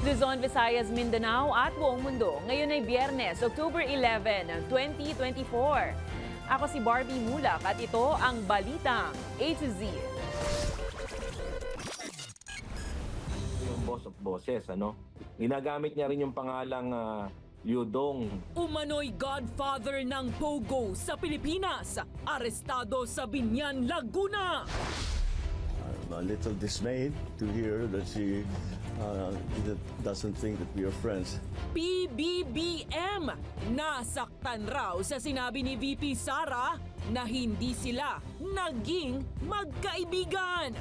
Luzon, Visayas, Mindanao at buong mundo. Ngayon ay Biyernes, October 11, 2024. Ako si Barbie Mulak at ito ang Balitang A to Z. Yung boss of bosses, Ginagamit niya rin yung pangalang Liudong. Umano'y godfather ng Pogo sa Pilipinas. Arestado sa Biñan, Laguna. I'm a little dismayed to hear that she doesn't think that we are friends. PBBM. Nasaktan raw sa sinabi ni VP Sara na hindi sila naging magkaibigan.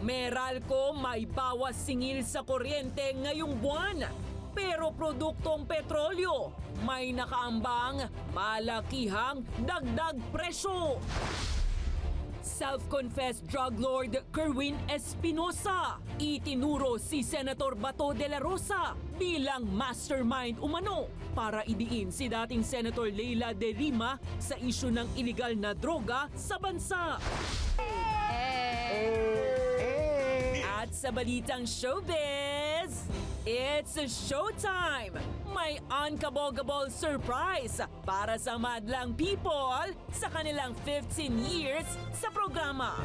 Meralco may bawas singil sa kuryente ngayong buwan. Pero produktong petrolyo may nakaambang malakihang dagdag presyo. Self-confessed drug lord Kerwin Espinosa itinuro si Senator Bato de la Rosa bilang mastermind umano para idiin si dating Senator Leila de Lima sa isyu ng iligal na droga sa bansa. At sa balitang showbiz, it's a showtime! May unkabogable surprise para sa madlang people sa kanilang 15 years sa programa.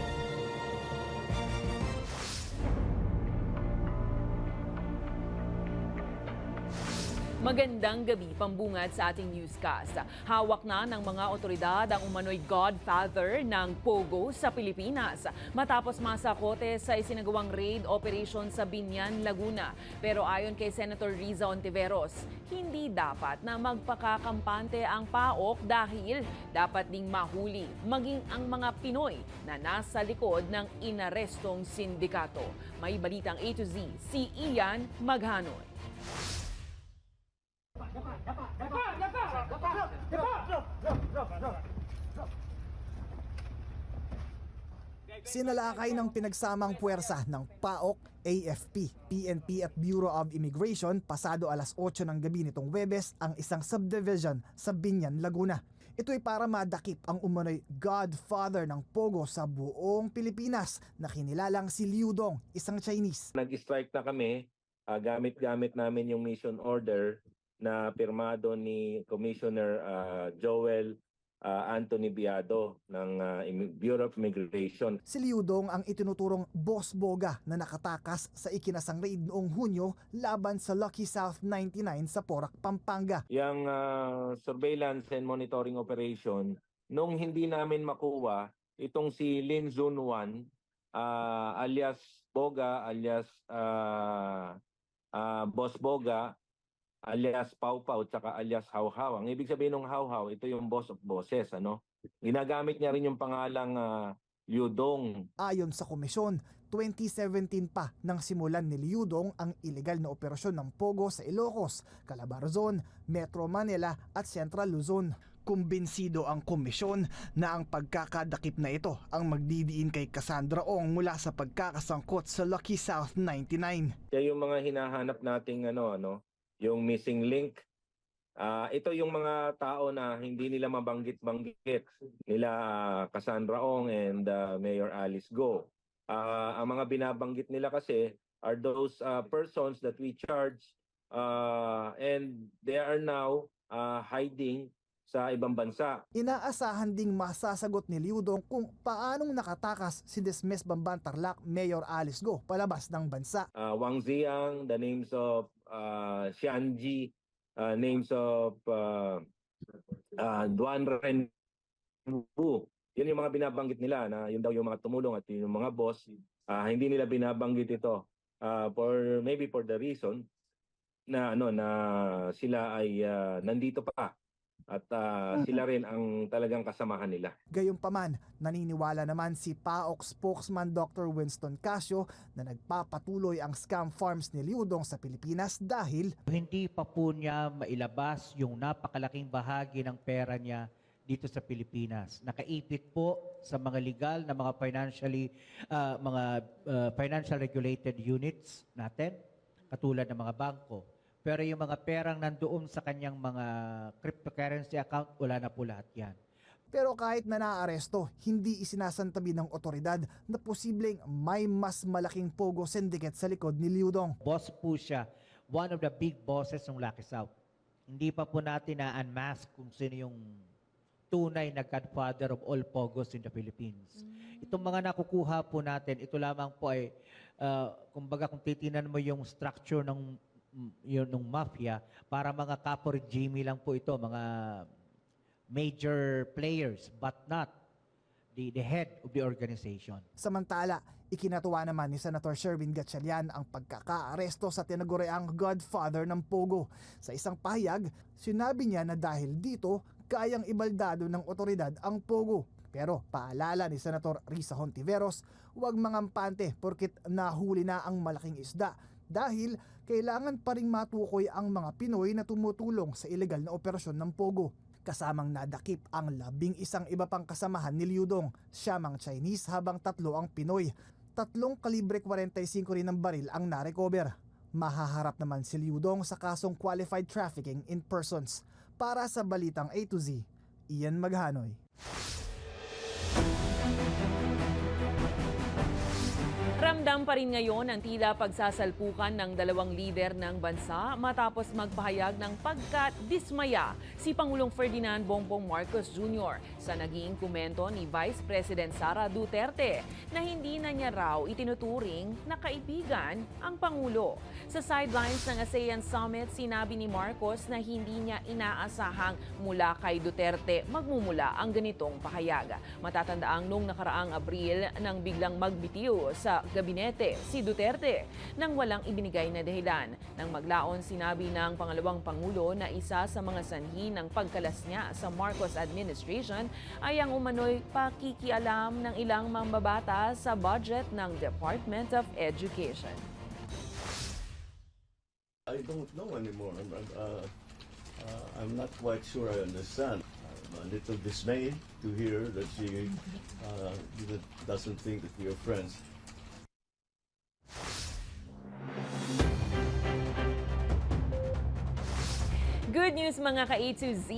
Magandang gabi, pambungad sa ating newscast. Hawak na ng mga otoridad ang umano'y godfather ng Pogo sa Pilipinas matapos masakote sa isinagawang raid operation sa Biñan, Laguna. Pero ayon kay Senator Riza Ontiveros, hindi dapat na magpakakampante ang PAOK dahil dapat ding mahuli maging ang mga Pinoy na nasa likod ng inarestong sindikato. May balitang A to Z, si Ian Maghanoy. Sinalakay ng pinagsamang puwersa ng PAOK, AFP, PNP at Bureau of Immigration pasado alas 8 ng gabi nitong Huwebes ang isang subdivision sa Biñan, Laguna. Ito ay para madakip ang umano'y godfather ng Pogo sa buong Pilipinas na kinilalang si Liudong, isang Chinese. Nag-strike na kami, gamit-gamit namin yung mission order na pirmado ni Commissioner Joel Anthony Biado ng Bureau of Immigration. Si Liudong ang itinuturong boss boga na nakatakas sa ikinasang raid noong Hunyo laban sa Lucky South 99 sa Porac, Pampanga. Yung surveillance and monitoring operation, nung hindi namin makuha, itong si Lin Zun 1, alias Boga, alias Boss Boga, alias Pau Pau, tsaka alias How How. Ang ibig sabihin ng How How, ito yung boss of bosses, Ginagamit niya rin yung pangalang Liudong. Ayon sa komisyon, 2017 pa nang simulan ni Liudong ang ilegal na operasyon ng Pogo sa Ilocos, Calabarzon, Metro Manila at Central Luzon. Kumbinsido ang komisyon na ang pagkakadakip na ito ang magdidiin kay Cassandra Ong mula sa pagkakasangkot sa Lucky South 99. Kaya yung mga hinahanap nating yung missing link, ito yung mga tao na hindi nila mabanggit-banggit nila Cassandra Ong and Mayor Alice Go. Ang mga binabanggit nila kasi are those persons that we charge and they are now hiding sa ibang bansa. Inaasahan ding masasagot ni Liudong kung paanong nakatakas si Dismiss Bamban Tarlac Mayor Alice Go palabas ng bansa. Wang Ziang, the names of Xianji, names of Duan Renwu. Yun yung mga binabanggit nila na yun daw yung mga tumulong at yung mga boss. Hindi nila binabanggit ito maybe for the reason na na sila ay nandito pa. At sila rin ang talagang kasamahan nila. Gayunpaman, naniniwala naman si PAOK spokesman Dr. Winston Casio na nagpapatuloy ang scam farms ni Liudong sa Pilipinas dahil hindi pa po niya mailabas yung napakalaking bahagi ng pera niya dito sa Pilipinas. Nakaipit po sa mga legal na mga financial regulated units natin, katulad ng mga bangko. Pero yung mga perang nandoon sa kanyang mga cryptocurrency account, wala na po lahat yan. Pero kahit na naaresto, hindi isinasantabi ng otoridad na posibleng may mas malaking pogo syndicate sa likod ni Liudong. Boss po siya, one of the big bosses ng Lucky South. Hindi pa po natin na-unmask kung sino yung tunay na godfather of all pogos in the Philippines. Itong mga nakukuha po natin, ito lamang po ay, kumbaga kung titinan mo yung structure ng mafia, para mga capo-regime lang po ito, mga major players, but not the head of the organization. Samantala, ikinatuwa naman ni Senator Sherwin Gatchalian ang pagkakaaresto sa tinaguriang godfather ng Pogo. Sa isang pahayag, sinabi niya na dahil dito, kayang ibaldado ng otoridad ang Pogo. Pero paalala ni Senator Risa Hontiveros, huwag mangampante porkit nahuli na ang malaking isda dahil kailangan pa ring matukoy ang mga Pinoy na tumutulong sa ilegal na operasyon ng Pogo. Kasamang nadakip ang 11 iba pang kasamahan ni Liudong, siyamang Chinese habang 3 ang Pinoy. 3 kalibre 45 rin ng baril ang narecover. Mahaharap naman si Liudong sa kasong qualified trafficking in persons. Para sa Balitang A to Z, Ian Maghanoy. Ramdam pa rin ngayon ang tila pagsasalpukan ng dalawang lider ng bansa matapos magpahayag ng pagkadismaya si Pangulong Ferdinand Bongbong Marcos Jr. sa naging komento ni Vice President Sara Duterte na hindi na niya raw itinuturing na kaibigan ang Pangulo. Sa sidelines ng ASEAN Summit, sinabi ni Marcos na hindi niya inaasahang mula kay Duterte magmumula ang ganitong pahayag. Matatandaang nung nakaraang Abril nang biglang magbitiw sa gabinete si Duterte nang walang ibinigay na dahilan. Nang maglaon, sinabi ng pangalawang Pangulo na isa sa mga sanhi ng pagkalas niya sa Marcos administration ay ang umano'y pakikialam ng ilang mambabatas sa budget ng Department of Education. I don't know anymore. I'm not quite sure I understand. I'm a little dismayed to hear that she doesn't think that we are friends. Good news mga ka-A to Z,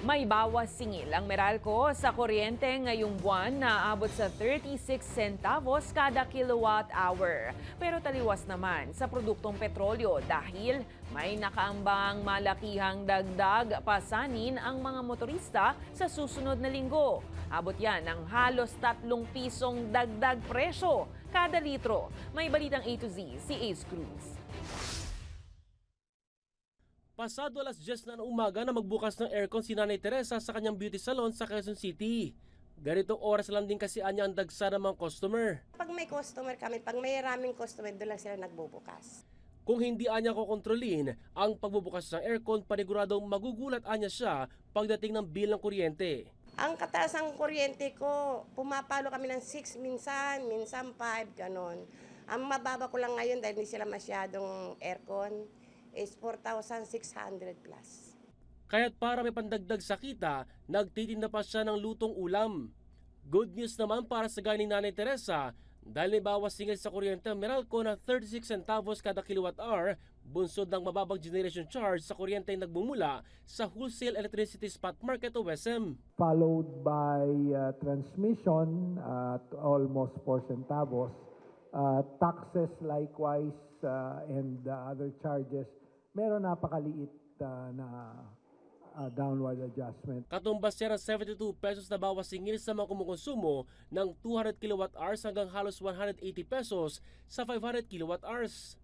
may bawas singil ang Meralco sa kuryente ngayong buwan na abot sa 36 centavos kada kilowatt hour. Pero taliwas naman sa produktong petrolyo dahil may nakaambang malakihang dagdag pasanin ang mga motorista sa susunod na linggo. Abot yan ng halos 3 pisong dagdag presyo kada litro. May balitang A to Z si Ace Cruz. Pasado alas 10 na ng umaga na magbukas ng aircon si Nanay Teresa sa kanyang beauty salon sa Quezon City. Ganitong oras lang din kasi anya ang dagsa ng mga customer. Pag may customer kami, pag may raming customer, doon lang sila nagbubukas. Kung hindi anya ko kontrolin ang pagbubukas ng aircon, paniguradong magugulat anya siya pagdating ng bill ng kuryente. Ang kataas ng kuryente ko, pumapalo kami ng 6 minsan 5, ganon. Ang mababa ko lang ngayon dahil hindi sila masyadong aircon is 4,600 plus. Kaya't para may pandagdag sa kita, nagtitinda pa siya ng lutong ulam. Good news naman para sa ganing Nanay Teresa dahil may bawas singil sa kuryente ang Meralco na 36 centavos kada kilowatt hour, bunsod ng mababang generation charge sa kuryente ay nagmumula sa Wholesale Electricity Spot Market o WESM. Followed by transmission at almost 4 centavos. Taxes likewise and other charges, meron napakaliit na downward adjustment. Katumbas siya ng 72 pesos na bawas singil sa mga kumukonsumo ng 200 kilowatt hours hanggang halos 180 pesos sa 500 kilowatt hours.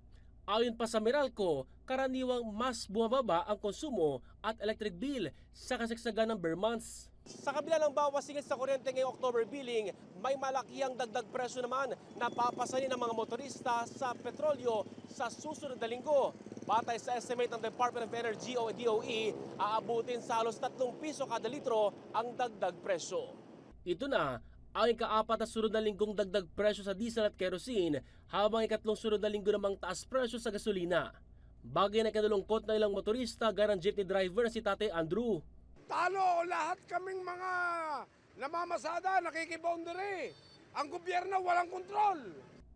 Ayon pa sa Meralco, karaniwang mas bumababa ang konsumo at electric bill sa kasagsagan ng bare months. Sa kabila ng bawas singil sa kuryente ngayong October billing, may malakihang dagdag presyo naman na papasanin ng mga motorista sa petrolyo sa susunod na linggo. Batay sa estimate ng Department of Energy o DOE, aabutin sa halos 3 piso kada litro ang dagdag presyo. Ito na ang ika-4 na sunod na linggong dagdag presyo sa diesel at kerosene, habang ikatlong sunod na linggo namang taas presyo sa gasolina. Bagay na kinalungkot na ilang motorista gaya ng jeepney driver na si Tatay Andrew. Talo, lahat kaming mga namamasada, nakikiboundary. Ang gobyerno walang kontrol.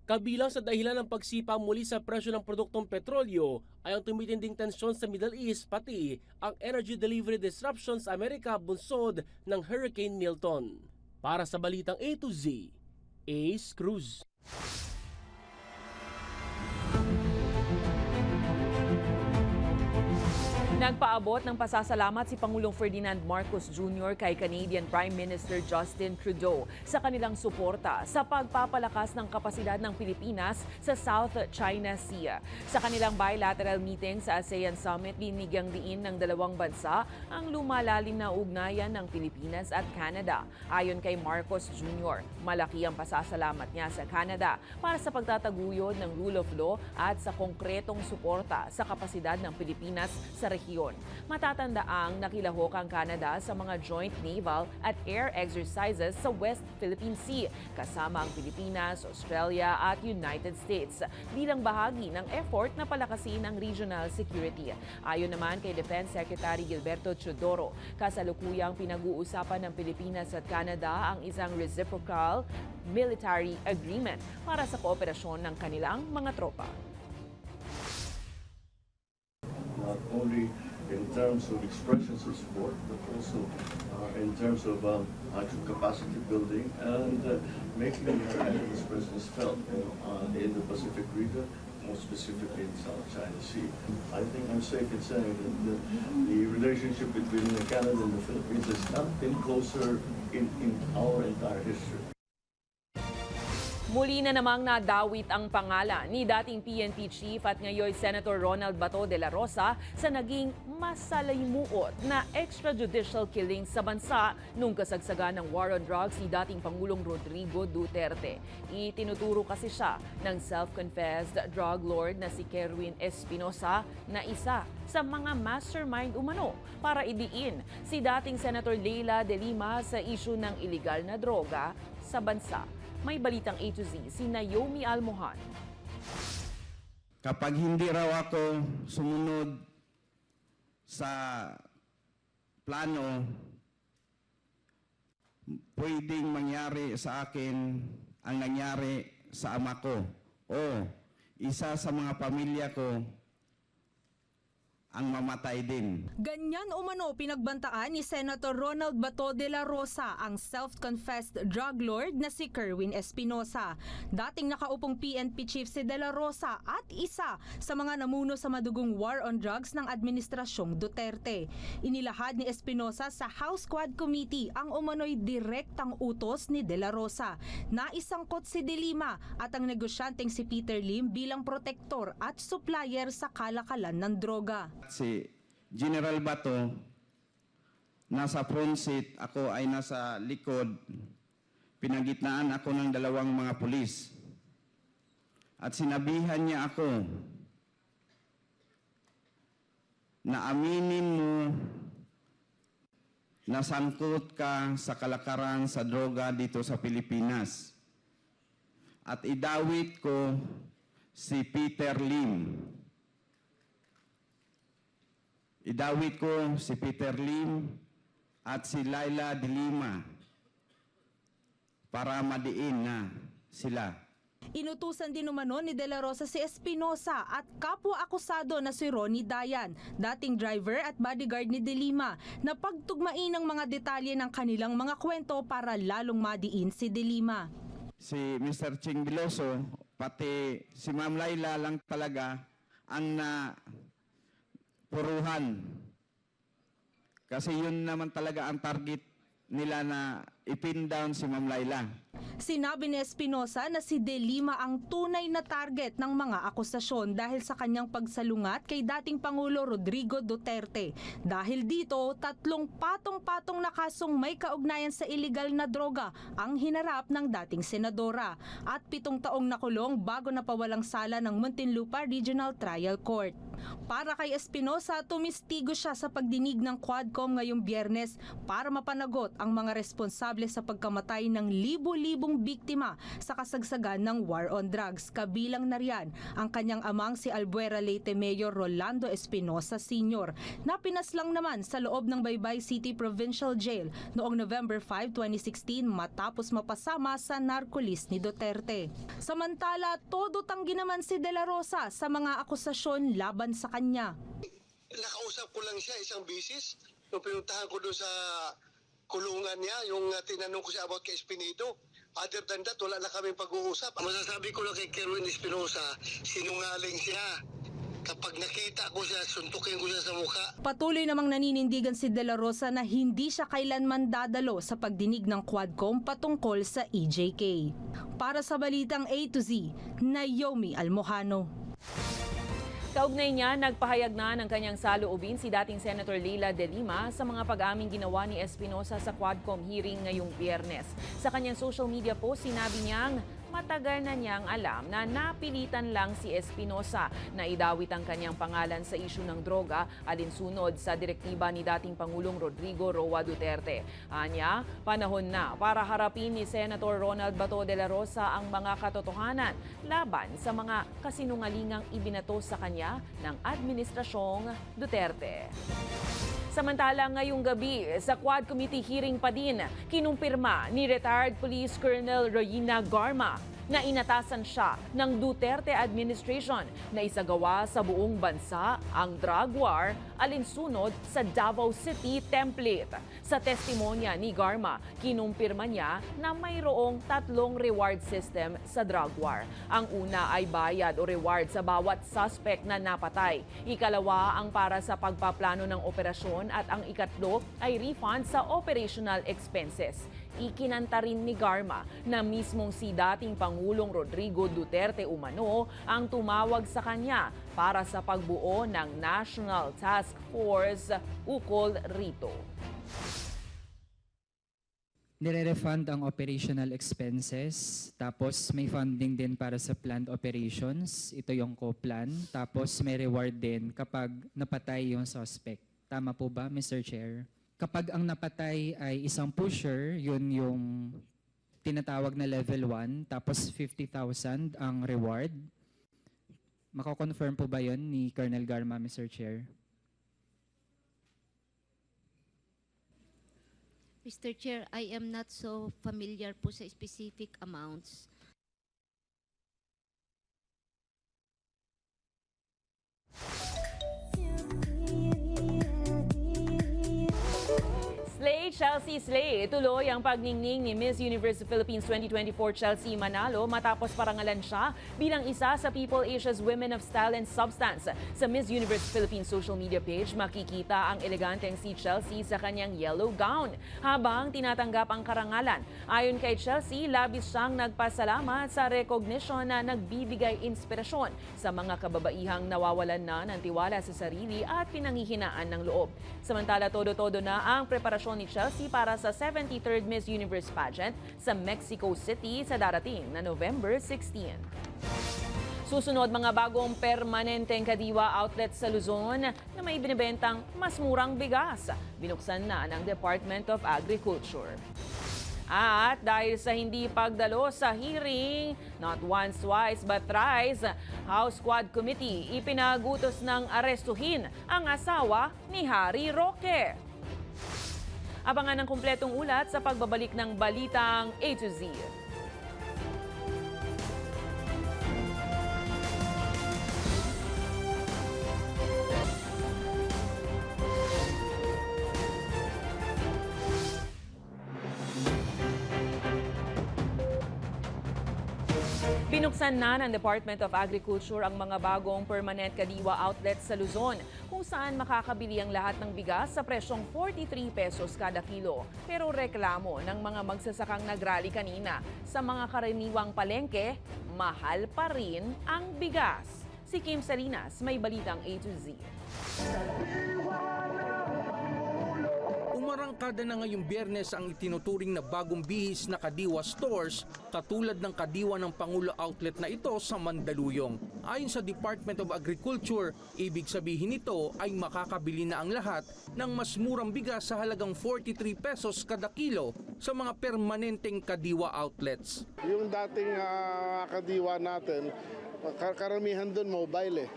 Kabilang sa dahilan ng pagsipa muli sa presyo ng produktong petrolyo ay ang tumitinding tensyon sa Middle East pati ang energy delivery disruptions sa Amerika bunsod ng Hurricane Milton. Para sa Balitang A to Z, Ace Cruz. Nagpaabot ng pasasalamat si Pangulong Ferdinand Marcos Jr. kay Canadian Prime Minister Justin Trudeau sa kanilang suporta sa pagpapalakas ng kapasidad ng Pilipinas sa South China Sea. Sa kanilang bilateral meeting sa ASEAN Summit, binigyang diin ng dalawang bansa ang lumalalim na ugnayan ng Pilipinas at Canada. Ayon kay Marcos Jr., malaki ang pasasalamat niya sa Canada para sa pagtataguyod ng rule of law at sa konkretong suporta sa kapasidad ng Pilipinas sa rehiyon. Matatandaang nakilahok ang Canada sa mga joint naval at air exercises sa West Philippine Sea kasama ang Pilipinas, Australia at United States bilang bahagi ng effort na palakasin ang regional security. Ayon naman kay Defense Secretary Gilberto Teodoro, kasalukuyang pinag-uusapan ng Pilipinas at Canada ang isang reciprocal military agreement para sa kooperasyon ng kanilang mga tropa. Not only in terms of expressions of support, but also in terms of actual capacity building and making Canada's presence felt in the Pacific region, more specifically in South China Sea. I think I'm safe in saying that the relationship between Canada and the Philippines has not been closer in our entire history. Muli na namang nadawit ang pangalan ni dating PNP Chief at ngayon Senator Ronald Bato de la Rosa sa naging masalimuot na extrajudicial killing sa bansa nung kasagsagan ng war on drugs ni dating Pangulong Rodrigo Duterte. Itinuturo kasi siya ng self-confessed drug lord na si Kerwin Espinosa na isa sa mga mastermind umano para idiin si dating Senator Leila de Lima sa isyu ng iligal na droga sa bansa. May balitang A to Z, si Naomi Almohan. Kapag hindi raw ako sumunod sa plano, pwedeng mangyari sa akin ang nangyari sa ama ko o isa sa mga pamilya ko ang mamatay din. Ganyan umano pinagbantaan ni Senator Ronald Bato de la Rosa ang self-confessed drug lord na si Kerwin Espinosa. Dating nakaupong PNP chief si de la Rosa at isa sa mga namuno sa madugong war on drugs ng administrasyong Duterte. Inilahad ni Espinosa sa House Quad Committee ang umano'y direktang utos ni de la Rosa na isangkot si De Lima at ang negosyanteng si Peter Lim bilang protektor at supplier sa kalakalan ng droga. Si General Bato nasa front seat, ako ay nasa likod. Pinagitnaan ako ng dalawang mga pulis. At sinabihan niya ako na aminin mo na sangkot ka sa kalakaran sa droga dito sa Pilipinas. At idawit ko si Peter Lim. Idawit ko si Peter Lim at si Leila de Lima para madiin na sila. Inutusan din umano ni De La Rosa si Espinosa at kapwa-akusado na si Ronnie Dayan, dating driver at bodyguard ni De Lima, na pagtugmain ng mga detalye ng kanilang mga kwento para lalong madiin si De Lima. Si Mr. Ching Biloso, pati si Ma'am Leila lang talaga ang puruhan. Kasi yun naman talaga ang target nila na ipin down si Ma'am Leila. Sinabi ni Espinosa na si De Lima ang tunay na target ng mga akusasyon dahil sa kanyang pagsalungat kay dating Pangulo Rodrigo Duterte. Dahil dito, 3 patong-patong na kasong may kaugnayan sa iligal na droga ang hinarap ng dating senadora at 7 taong nakulong bago napawalang sala ng Muntinlupa Regional Trial Court. Para kay Espinosa, tumistigo siya sa pagdinig ng Quadcom ngayong Biyernes para mapanagot ang mga responsable sa pagkamatay ng libo-libo libong biktima sa kasagsagan ng war on drugs. Kabilang na riyan ang kanyang amang si Albuera Leyte Mayor Rolando Espinosa Sr. na pinaslang naman sa loob ng Baybay City Provincial Jail noong November 5, 2016 matapos mapasama sa narcolis ni Duterte. Samantala, todo tanggi naman si De La Rosa sa mga akusasyon laban sa kanya. Nakausap ko lang siya isang bisis. Nung pinuntahan ko doon sa kulungan niya, yung tinanong ko siya about kay Espinido. Other than that, wala na kaming pag-uusap. Masasabi ko lang kay Kerwin Espinosa, sinungaling siya. Kapag nakita ko siya, suntukin ko siya sa mukha. Patuloy namang naninindigan si De La Rosa na hindi siya kailanman dadalo sa pagdinig ng Quadcom patungkol sa EJK. Para sa Balitang A to Z, Naomi Almojano. Kaugnay niya, nagpahayag na ng kanyang saloobin si dating Senator Leila De Lima sa mga pag-aming ginawa ni Espinosa sa Quadcom hearing ngayong Biyernes. Sa kanyang social media post, sinabi niyang matagal na niyang alam na napilitan lang si Espinosa na idawit ang kanyang pangalan sa isyu ng droga alinsunod sa direktiba ni dating Pangulong Rodrigo Roa Duterte. Anya, panahon na para harapin ni Senator Ronald Bato de la Rosa ang mga katotohanan laban sa mga kasinungalingang ibinato sa kanya ng Administrasyong Duterte. Samantala, ngayong gabi, sa Quad Committee hearing pa din, kinumpirma ni retired Police Colonel Reyna Garma na inatasan siya ng Duterte administration na isagawa sa buong bansa ang drug war alinsunod sa Davao City template. Sa testimonya ni Garma, kinumpirma niya na mayroong 3 reward system sa drug war. Ang una ay bayad o reward sa bawat suspect na napatay. Ikalawa ang para sa pagpaplano ng operasyon at ang ikatlo ay refund sa operational expenses. Ikinanta rin ni Garma na mismong si dating Pangulong Rodrigo Duterte umano ang tumawag sa kanya para sa pagbuo ng National Task Force ukol rito. Nire-refund ang operational expenses, tapos may funding din para sa planned operations, ito yung co-plan, tapos may reward din kapag napatay yung suspect. Tama po ba, Mr. Chair? Kapag ang napatay ay isang pusher, yun yung tinatawag na level 1, tapos 50,000 ang reward. Mako-confirm po ba yun ni Colonel Garma, Mr. Chair? Mr. Chair, I am not so familiar po sa specific amounts. Slay, Chelsea Slay. Tuloy ang pagningning ni Miss Universe Philippines 2024 Chelsea Manalo matapos parangalan siya bilang isa sa People Asia's Women of Style and Substance. Sa Miss Universe Philippines social media page, makikita ang eleganteng si Chelsea sa kanyang yellow gown habang tinatanggap ang karangalan. Ayon kay Chelsea, labis siyang nagpasalamat sa recognition na nagbibigay inspirasyon sa mga kababaihang nawawalan na ng tiwala sa sarili at pinanghihinaan ng loob. Samantala, todo-todo na ang preparasyon ni Chelsea para sa 73rd Miss Universe pageant sa Mexico City sa darating na November 16. Susunod, mga bagong permanenteng kadiwa outlet sa Luzon na may binibentang mas murang bigas. Binuksan na ng Department of Agriculture. At dahil sa hindi pagdalo sa hearing, not once, twice, but thrice, House Quad Committee ipinagutos ng arestuhin ang asawa ni Harry Roque. Abangan ang kumpletong ulat sa pagbabalik ng Balitang A to Z. Binuksan na ng Department of Agriculture ang mga bagong permanent kadiwa outlet sa Luzon, kung saan makakabili ang lahat ng bigas sa presyong 43 pesos kada kilo. Pero reklamo ng mga magsasakang nagrally kanina, sa mga karaniwang palengke, mahal pa rin ang bigas. Si Kim Salinas, may Balitang A to Z. Umarang Arangkada na ngayong Biyernes ang itinuturing na bagong bihis na Kadiwa stores katulad ng Kadiwa ng Pangulo outlet na ito sa Mandaluyong. Ayon sa Department of Agriculture, ibig sabihin nito ay makakabili na ang lahat ng mas murang bigas sa halagang 43 pesos kada kilo sa mga permanenteng Kadiwa outlets. Yung dating Kadiwa natin, karamihan doon mobile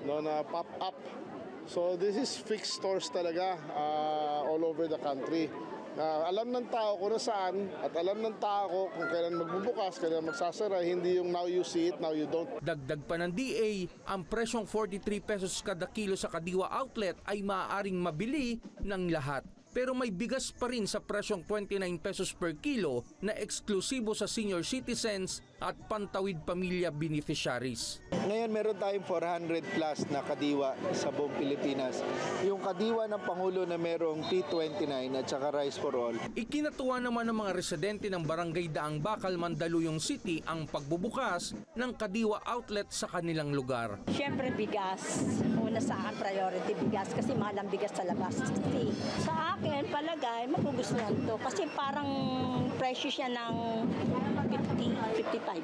no, na pop-up. So this is fixed stores talaga all over the country. Alam ng tao kung nasaan at alam ng tao kung kailan magbubukas, kailan magsasara, hindi yung now you see it, now you don't. Dagdag pa ng DA, ang presyong 43 pesos kada kilo sa Kadiwa outlet ay maaaring mabili ng lahat. Pero may bigas pa rin sa presyong 29 pesos per kilo na eksklusibo sa senior citizens at pantawid pamilya beneficiaries. Ngayon meron tayong 400 plus na Kadiwa sa buong Pilipinas. Yung Kadiwa ng Pangulo na merong T29 at saka Rice for All. Ikinatuwa naman ng mga residente ng Barangay Daang Bakal, Mandaluyong City ang pagbubukas ng Kadiwa outlet sa kanilang lugar. Siyempre bigas. Una sa akin priority bigas kasi mahal ang bigas sa labas. Sa akin palagay magugustuhan to kasi parang presyo siya ng 55.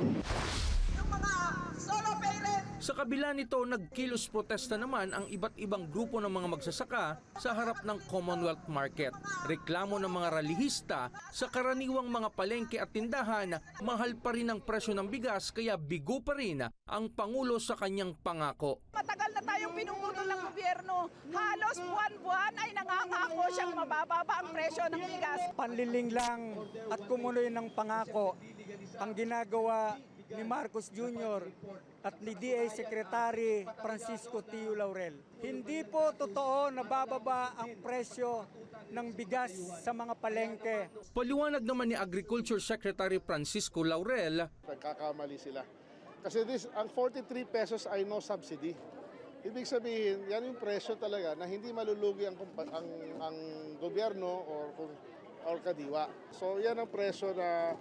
Sa kabila nito, nagkilos protesta naman ang iba't ibang grupo ng mga magsasaka sa harap ng Commonwealth Market. Reklamo ng mga ralihista sa karaniwang mga palengke at tindahan, mahal pa rin ang presyo ng bigas kaya bigo pa rin ang Pangulo sa kanyang pangako. Matagal na tayong pinuputol ng gobyerno. Halos buwan-buwan ay nangangako siyang mabababa ang presyo ng bigas. Panliling lang at kumunoy ng pangako ang ginagawa ni Marcos Jr. at ni DA Secretary Francisco Tio Laurel. Hindi po totoo na bababa ang presyo ng bigas sa mga palengke. Paliwanag naman ni Agriculture Secretary Francisco Laurel, Nagkakamali sila. Kasi ang 43 pesos ay no subsidy. Ibig sabihin, yan yung presyo talaga na hindi malulugi ang gobyerno or Kadiwa. So yan ang presyo na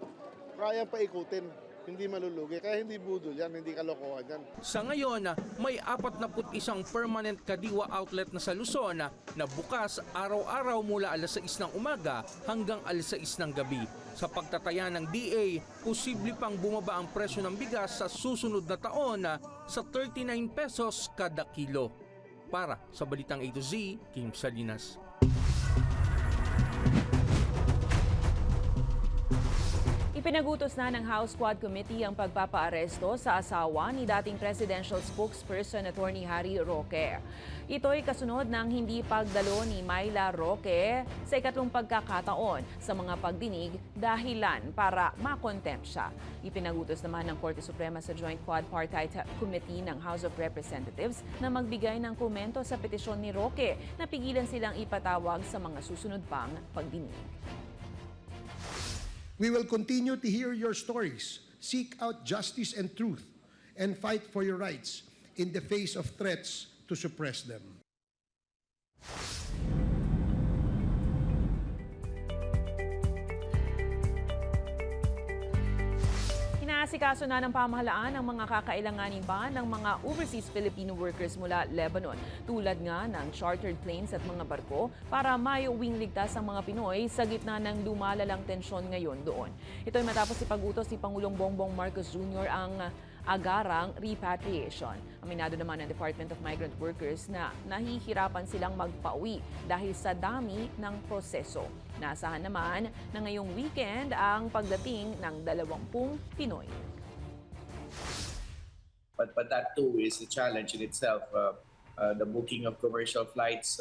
kaya paikutin. Hindi malulugi, kaya hindi budol yan, hindi kalokohan yan. Sa ngayon, may 41 permanent Kadiwa outlet na sa Luzon na bukas araw-araw mula alas 6 ng umaga hanggang alas 6 ng gabi. Sa pagtataya ng DA, posible pang bumaba ang presyo ng bigas sa susunod na taon sa 39 pesos kada kilo. Para sa Balitang A to Z, Kim Salinas. Ipinagutos na ng House Quad Committee ang pagpapaaresto sa asawa ni dating presidential spokesperson Attorney Harry Roque. Ito'y kasunod ng hindi pagdalo ni Myla Roque sa ikatlong pagkakataon sa mga pagdinig dahilan para makontempt siya. Ipinagutos naman ng Korte Suprema sa Joint Quad-Party Committee ng House of Representatives na magbigay ng komento sa petisyon ni Roque na pigilan silang ipatawag sa mga susunod pang pagdinig. We will continue to hear your stories, seek out justice and truth, and fight for your rights in the face of threats to suppress them. Inaasikaso na ng pamahalaan ang mga kakailanganin pa ng mga overseas Filipino workers mula Lebanon, tulad nga ng chartered planes at mga barko para maiuwing ligtas ang mga Pinoy sa gitna ng lumalalang tensyon ngayon doon. Ito'y matapos ipag-utos ni Pangulong Bongbong Marcos Jr. ang agarang repatriation. Aminado naman ng Department of Migrant Workers na nahihirapan silang magpauwi dahil sa dami ng proseso. Naasahan naman na ngayong weekend ang pagdating ng 20 Pinoy. But that too is a challenge in itself. The booking of commercial flights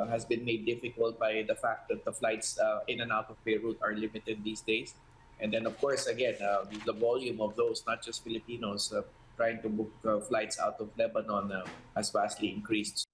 has been made difficult by the fact that the flights in and out of Beirut are limited these days. And then, of course, again, the volume of those, not just Filipinos, trying to book flights out of Lebanon has vastly increased.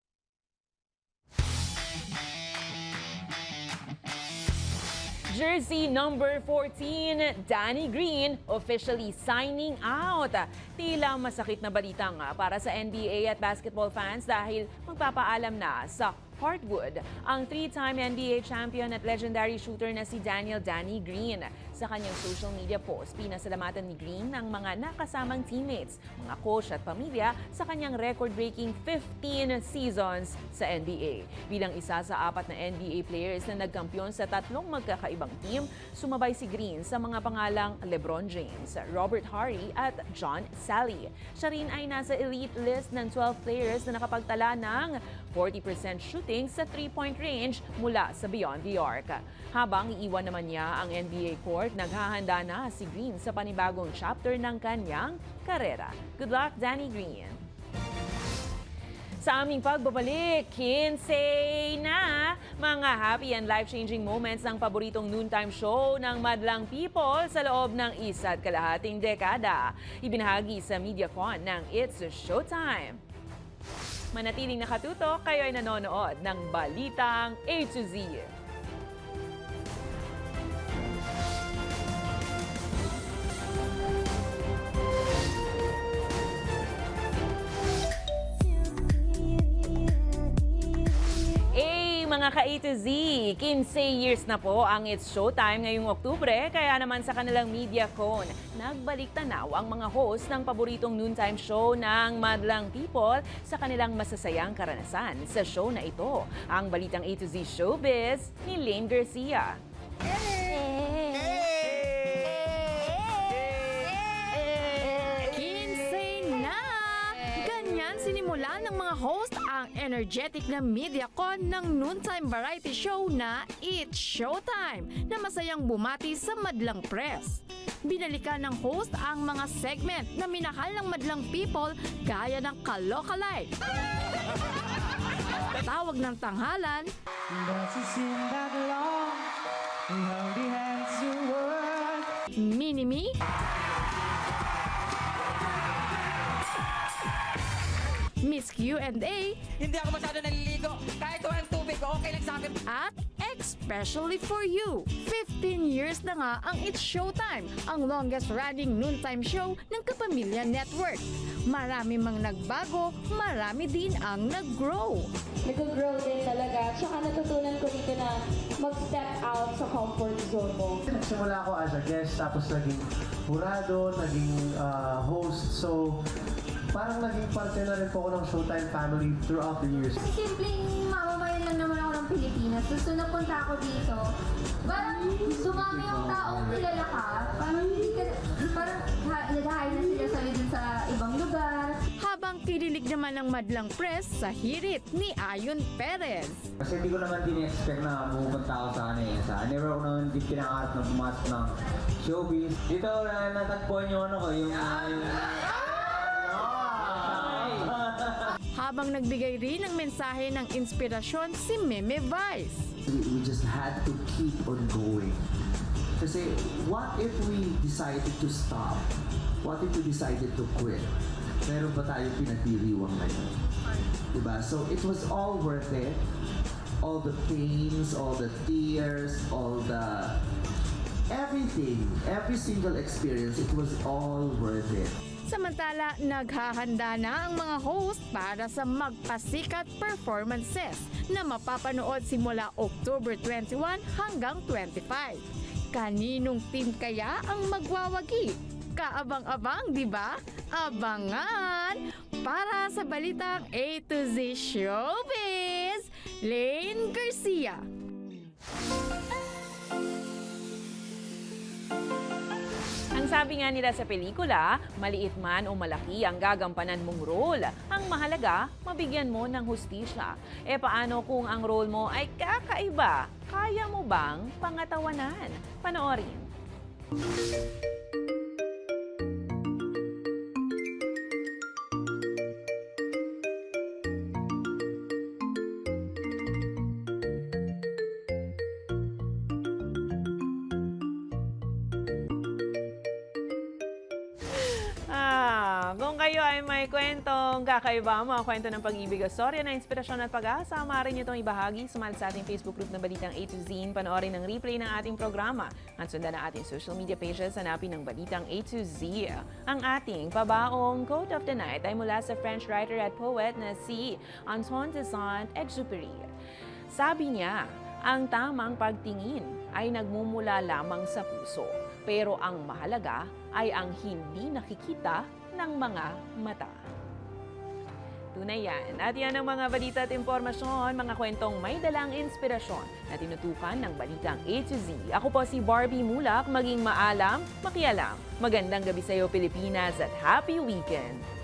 Jersey number 14, Danny Green, officially signing out. Tila masakit na balita nga para sa NBA at basketball fans dahil magpapaalam na sa Heartwood ang 3-time NBA champion at legendary shooter na si Daniel "Danny" Green. Sa kanyang social media post, pinasalamatan ni Green ang mga nakasamang teammates, mga coach at pamilya sa kanyang record-breaking 15 seasons sa NBA. Bilang isa sa 4 na NBA players na nagkampiyon sa 3 magkakaibang team, sumabay si Green sa mga pangalang LeBron James, Robert Horry at John Sally. Siya rin ay nasa elite list ng 12 players na nakapagtala ng 40% shooting sa 3-point range mula sa Beyond the Arc. Habang iiwan naman niya ang NBA court, naghahanda na si Green sa panibagong chapter ng kanyang karera. Good luck, Danny Green! Sa aming pagbabalik, 15 na mga happy and life-changing moments ng paboritong noontime show ng madlang people sa loob ng 1.5 dekada. Ibinahagi sa MediaCon ng It's Showtime. Manatiling nakatutok, kayo ay nanonood ng Balitang A to Z. Mga ka-A to Z, 15 years na po ang It's Showtime ngayong Oktubre, kaya naman sa kanilang MediaCon, nagbalik tanaw ang mga host ng paboritong noontime show ng madlang people sa kanilang masasayang karanasan sa show na ito. Ang Balitang A to Z Showbiz ni Lane Garcia. Sinimula ng mga host ang energetic na MediaCon ng noontime variety show na It's Showtime na masayang bumati sa madlang press. Binalikan ng host ang mga segment na minahal ng madlang people gaya ng Kaloka Life, Tawag ng Tanghalan, Mini-Me, Miss Q&A, Hindi ako masyado naliligo. Kahit walang tubig, okay lang sa akin. at Especially for You. 15 years na nga ang It's Showtime, ang longest running noontime show ng Kapamilya Network. Marami mang nagbago, marami din ang nag-grow. Nag-grow din talaga. Tsaka natutunan ko dito na mag-step out sa comfort zone mo. Nagsimula ako as a guest, tapos naging jurado, naging host. So, parang naging parte na rin po ako ng Showtime family throughout the years. Simpleng mamamayan lang naman ako ng Pilipinas. Gusto na punta ako dito. Parang sumami yung taong kilala ka. Parang hindi ka, parang nag-hire na sila sa'yo dun sa ibang lugar. Habang kinilig naman ng madlang press sa hirit ni Ayon Perez. Kasi hindi ko naman din expect na pupunta ako sa ano eh. Never ako naman din pinangarap na pumasok ng showbiz. Dito natagpuan yung ano ko, yung Habang nagbigay rin ng mensahe ng inspirasyon si Meme Vice. We just had to keep on going. Kasi what if we decided to stop? What if we decided to quit? Meron pa tayo pinagdiriwang ngayon. Diba? So it was all worth it. All the pains, all the tears, all the everything, every single experience, it was all worth it. Samantala, naghahanda na ang mga host para sa magpasikat performances na mapapanood simula October 21 hanggang 25. Kaninong team kaya ang magwawagi? Kaabang-abang, di ba? Abangan! Para sa Balitang A to Z Showbiz, Lane Garcia. Ang sabi nga nila sa pelikula, maliit man o malaki ang gagampanan mong role. Ang mahalaga, mabigyan mo ng hustisya. E paano kung ang role mo ay kakaiba? Kaya mo bang pangatawanan? Panoorin. Kung kayo ay may kwentong kakaiba, mga kwento ng pag-ibig o storya na inspirasyon at pag-asa, maaari nyo itong ibahagi. Sumali sa ating Facebook group na Balitang A to Z. Panoorin ng replay ng ating programa. At sundan ang ating social media pages, hanapin ng Balitang A to Z. Ang ating pabaong quote of the night ay mula sa French writer at poet na si Antoine de Saint-Exupéry. Sabi niya, ang tamang pagtingin ay nagmumula lamang sa puso. Pero ang mahalaga ay ang hindi nakikita ng mga mata. Tunay yan. At yan ang mga balita at impormasyon, mga kwentong may dalang inspirasyon na tinutukan ng Balitang A to Z. Ako po si Barbie Mulak, maging maalam, makialam. Magandang gabi sa iyo, Pilipinas, at happy weekend!